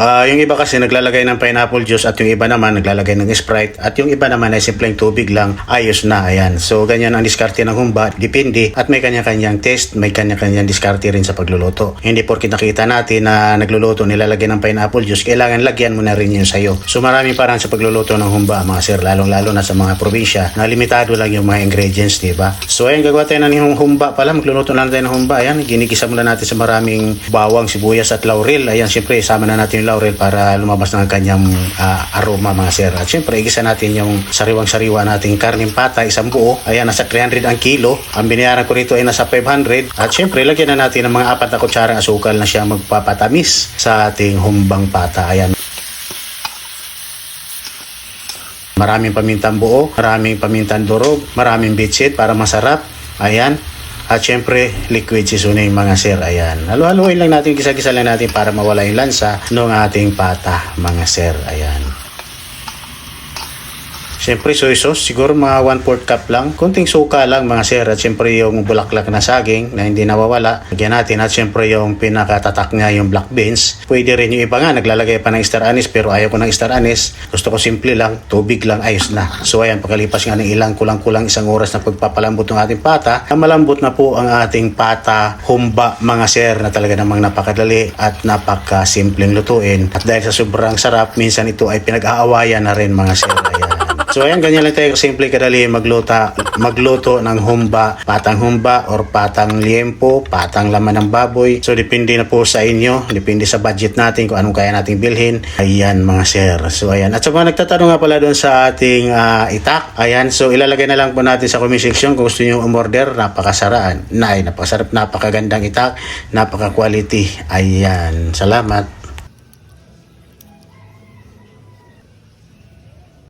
Yung iba kasi naglalagay ng pineapple juice at yung iba naman naglalagay ng Sprite at yung iba naman ay simpleng tubig lang, ayos na. Ayan. So ganyan ang diskarte ng humba, depende at may kanya-kanyang taste, may kanya-kanyang diskarte rin sa pagluluto. Hindi porke nakita natin na nagluluto nilalagyan ng pineapple juice, kailangan lagyan mo na rin yun sa'yo. So maraming parang sa pagluluto ng humba mga sir, lalong-lalo na sa mga probinsya na limitado lang yung mga ingredients, diba? So ayan, gagawa tayo ng humba pala, magluluto na tayo ng humba. Ayan, ginikisa muna natin sa maraming bawang, sibuyas at laurel. Ayan, siyempre isama na natin yung laurel para lumabas ng kanyang aroma mga sir. At siyempre igisa natin yung sariwang-sariwa nating karning pata, isang buo. Ayan, nasa 300 ang kilo. Ang binayaran ko rito ay nasa 500. At siyempre lagyan na natin ng mga 4 na kutsarang asukal na siya magpapatamis sa ating humbang pata. Ayan. Maraming pamintang buo, maraming pamintang durog, maraming bitsit para masarap. Ayan. At syempre, liquid seasoning mga sir. Ayan. Halo-haloin lang natin, gisa-gisa lang natin para mawala yung lansa ng ating pata mga sir. Ayan. Siyempre, soy sauce, siguro mga 1/4 cup lang. Kunting suka lang mga sir. At siyempre yung bulaklak na saging na hindi nawawala. Lagyan natin. At siyempre yung pinakatatak niya yung black beans. Pwede rin yung iba nga, naglalagay pa ng star anise. Pero ayaw ko ng star anise. Gusto ko simple lang, tubig lang, ayos na. So ayan, pagkalipas nga ng ilang kulang-kulang isang oras na pagpapalambot ng ating pata, malambot na po ang ating pata humba mga sir, na talaga namang napakadali at napakasimpleng lutuin. At dahil sa sobrang sarap, minsan ito ay pinag-aawayan na rin mga sir. Ayan. So ayan, ganyan lang tayo simple kadali magluto ng humba, patang humba or patang liempo, patang laman ng baboy. So depende na po sa inyo, depende sa budget natin kung anong kaya nating bilhin. Ayan mga sir. So ayan, at sa mga nagtatanong nga pala doon sa ating itak, ayan, so ilalagay na lang po natin sa comment section kung gusto niyo umorder. Napakasarap, napakagandang itak, napaka quality. Ayan, salamat.